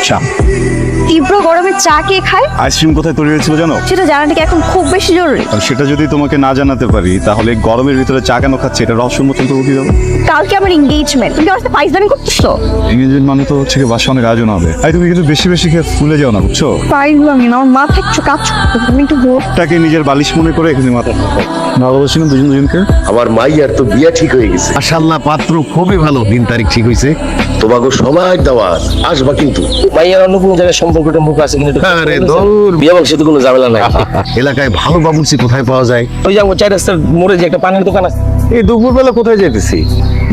চা। তীব্র গরমে চা কে খায়? আইসক্রিম কোথায় তৈরি হয়েছিল জানো? সেটা জানাটা কি এখন খুব বেশি জরুরি? আর সেটা যদি তোমাকে না জানাতে পারি তাহলে গরমের ভিতরে চা কেন খাচ্ছে এটা রহস্য উন্মোচন করবো কিভাবে? কালকে আমার এঙ্গেজমেন্ট, তুমি আমার সাথে ফাইজলামি করতেছো? এঙ্গেজমেন্ট মানে তো হচ্ছে বাসা অনেক আয়োজন হবে। তুমি কিন্তু বেশি বেশি খেয়ে ফুলে যাও না, বুঝছো? ফাইজলামি না, আমার মাথা একটু কাজ করতে, তুমি একটু তাকে নিজের বালিশ মনে করে এখানে মাথা ভালোবাসি না দুজন দুজনকে। আমার মাইয়ার তো বিয়া ঠিক হয়ে গেছে। মাশাআল্লাহ, পাত্র খুবই ভালো, দিন তারিখ ঠিক হইছে। তোমাকে সবাই দাওয়াত, আসবা কিন্তু। মাইয়ার অন্য কোনো জায়গায় সম্পর্ক টম্পর্ক আছে কিন্তু আরে দূর, বিয়া বংশে তো কোনো ঝামেলা নাই। এলাকায় ভালো বাবুর্চি কোথায় পাওয়া যায়? ওই যে চার রাস্তার মোড়ে যে একটা পানের দোকান আছে। এই দুপুরবেলা কোথায় যেতেছি?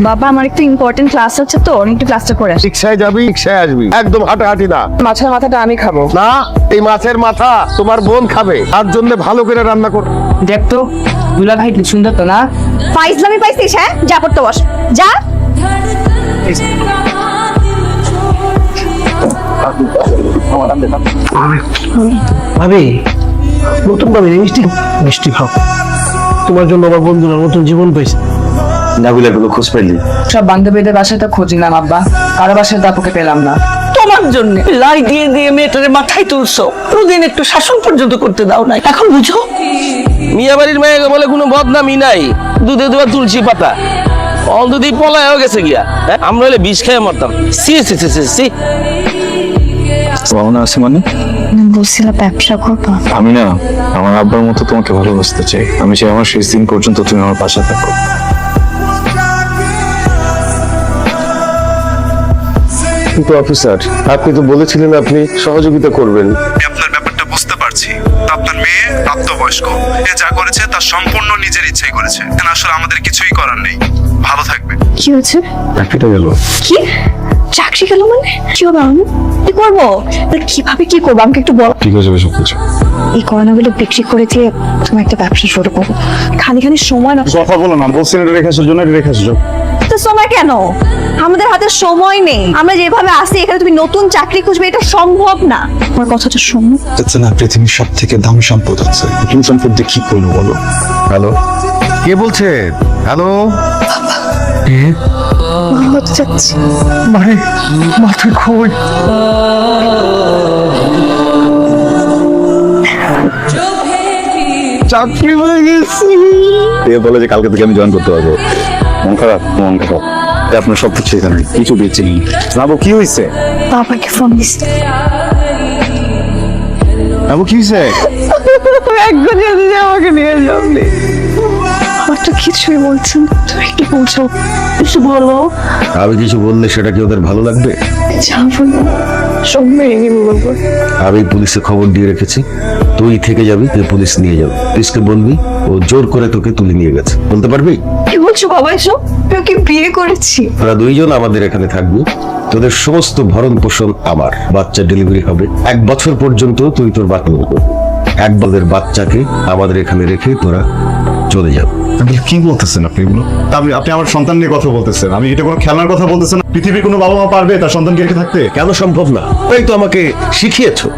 বাবা আমার একটু ইম্পর্টেন্ট ক্লাস আছে তো, আমি একটু ক্লাসটা করে আসি। রিক্সায় যাবি, রিক্সায় আসবি, একদম হাঁটাহাঁটি না। মাছের মাথাটা আমি খাবো না, এই মাছের মাথা তোমার বোন খাবে, তার জন্য ভালো করে রান্না কর। দেখ তো দুলা ভাই কি সুন্দর তো না? ফাইজলামি পাইছিস? হ্যাঁ, যা পড়তে বস, যা। ভাবি নতুন ভাবি মিষ্টি মিষ্টি ভাব, তোমার জন্য আমার বন্ধুরা নতুন জীবন পেয়েছে। নাবিলার কোনো খোঁজ পাইলি? সব বান্ধবীদের বাসায় তো খুঁজলাম আব্বা, কারো বাসায় তাপকে পেলাম না। তোমার জন্য লাই দিয়ে দিয়ে মেয়েটারে মাথায় তুলছো, প্রতিদিন একটু শাসন পর্যন্ত করতে দাও না, এখন বুঝো? মিয়া বাড়ির মেয়ে বলে কোনো বদনামই নাই, দুধে দুয়া তুলসী পাতা। অন্ধদি পলায় হয়ে গেছে গিয়া, আমরা হলে বিষ খেয়ে মরতাম। সি সি সি সি সি। ভাবনা আছে মানে? বলছিলাম ব্যবসা করবো। আমি না আমার আব্বার মতো তোমাকে ভালোবাসতে চাই। আমি চাই আমার শেষ দিন পর্যন্ত তুমি আমার পাশে থাকো। কিন্তু অফিসার, আপনি তো বলেছিলেন আপনি সহযোগিতা করবেন। আপনার ব্যাপারটা বুঝতে পারছি। আপনার মেয়ে প্রাপ্তবয়স্ক, এ যা করেছে তা সম্পূর্ণ নিজের ইচ্ছাই করেছে। এখানে আসলে আমাদের কিছুই করার নেই। ভালো থাকবে। কি হচ্ছে? চাকরিটা গেল। কি চাকরি গেল মানে? কি হবে? আমি কি করবো? কিভাবে কি করবো আমাকে একটু বল। ঠিক হয়ে যাবে সবকিছু। এই গয়নাগুলো বিক্রি করে দিয়ে তুমি একটা ব্যবসা শুরু করবো। খালি খালি সময় না, কথা বলো না, বলছেন এটা রেখে আসার জন্য, এটা রেখে আসো। তো সময় কেন? আমাদের হাতে সময় নেই। আমরা যেভাবে আসি এখানে তুমি নতুন চাকরি খুঁজবে, এটা সম্ভব না। আমার কথাটা শোনো। হচ্ছে না, পৃথিবীর সব থেকে দামি সম্পদ আছে। নতুন সম্পদ দিয়ে কি করবো বলো? হ্যালো, কে বলছে? হ্যালো, হতে যাচ্ছি। মানে মাথায় খই। চাকরি হয়ে গেছি। এ বলে যে কালকে থেকে আমি জয়েন করতে পারবো। মন খারাপ, মন খারাপ। আপনার সব কিছু এখানে, কিছু বেঁচে নেই। নাবো কি হয়েছে? বাবাকে ফোন দিচ্ছে। নাবো কি হয়েছে? আমাকে নিয়ে যাবি? আমার তো কিছুই বলছেন, তুমি একটু বলছো, কিছু বলো। আমি কিছু বললে সেটা কি ওদের ভালো লাগবে? যা বলবো সব মেনে নিবো বাবা। আমি পুলিশে খবর দিয়ে রেখেছি, তুই থেকে যাবি, তুই পুলিশ নিয়ে যাবি। পুলিশকে বলবি ও জোর করে তোকে তুলে নিয়ে গেছে। বলতে পারবি? কি বলছো বাবা এসব? আমি ওকে বিয়ে করেছি। তোরা দুইজন আমাদের এখানে থাকবি, তোদের সমস্ত ভরণ পোষণ আমার। বাচ্চা ডেলিভারি হবে, 1 বছর পর্যন্ত তুই তোর বাচ্চা করবি। 1 বছরের বাচ্চাকে আমাদের এখানে রেখে তোরা চলে যাবে। কি বলতেছেন আপনি এগুলো? আপনি আমার সন্তান নিয়ে কথা বলতেছেন। আমি এটা কোনো খেলার কথা বলতেছেন না। পৃথিবীর কোনো বাবা মা পারবে তার সন্তানকে রেখে থাকতে? কেন সম্ভব না? তাই তো আমাকে শিখিয়েছো।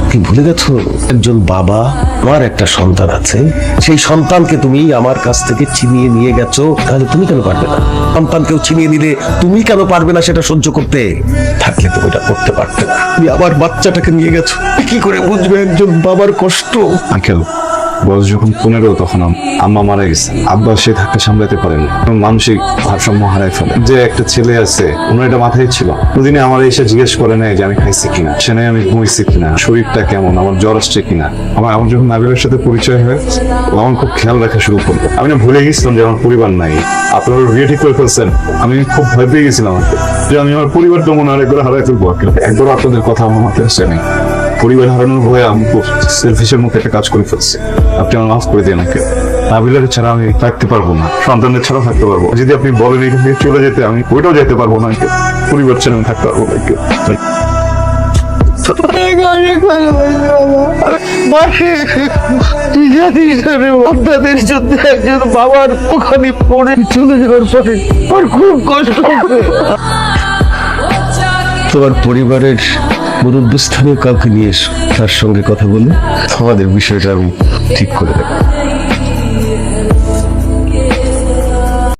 কি ভুলে গেছো? একজন বাবা, আমার একটা সন্তান আছে, সেই সন্তানকে তুমি আমার কাছ থেকে ছিনিয়ে নিয়ে গেছো, তাহলে তুমি কেন পারবে না? সন্তানকেও ছিনিয়ে নিলে তুমি কেন পারবে না সেটা সহ্য করতে? থাকলে তুমি এটা করতে পারতে না। তুমি আবার বাচ্চাটাকে নিয়ে গেছো, কি করে বুঝবে একজন বাবার কষ্ট? আঙ্কেল, বয়স যখন 15 তখন আম্মা মারা গেছে। আব্বা সে থাকতে সামলাতে পারেনি, মানসিক ভারসাম্য হারাই ফেলে। যে একটা ছেলে আছে, ওনার এটা মাথায় ছিল। কোনদিনে আমার এসে জিজ্ঞেস করে নাই যে আমি খাইছি কিনা, সে নাই আমি ঘুমাইছি কিনা, শরীরটা কেমন, আমার জ্বর আসছে কিনা। আমার যখন নাবিলার সাথে পরিচয় হয়, ও আমার খুব খেয়াল রাখা শুরু করলো। আমি না ভুলে গেছিলাম যে আমার পরিবার নাই। আপনারা বিয়ে ঠিক করে ফেলছেন, আমি খুব ভয় পেয়ে গেছিলাম যে আমি আমার পরিবার তো মনে হয় একবার হারাই ফেলবো। একবার আপনাদের কথা আমার মাথায় আসে নাই। পরিবার হারানোর ভয়ে আমি খুব সেলফিশের মতো একটা কাজ করে ফেলছি। আপনি আমার মাফ করে দিয়ে নাকি? নাবিলার ছাড়া আমি থাকতে পারবো না, সন্তানের ছাড়া থাকতে পারবো। যদি আপনি বলেন এখান থেকে চলে যেতে, আমি ওইটাও যেতে পারবো না। পরিবার ছাড়া আমি থাকতে পারবো না। আপনাদের জন্য একজন বাবার ওখানে পড়ে চলে যাওয়ার পরে আমার খুব কষ্ট হবে। তোমার পরিবারের মুরব্বী স্থানীয় কাউকে নিয়ে এসো, তার সঙ্গে কথা বলে তোমাদের বিষয়টা আমি ঠিক করে দেবো।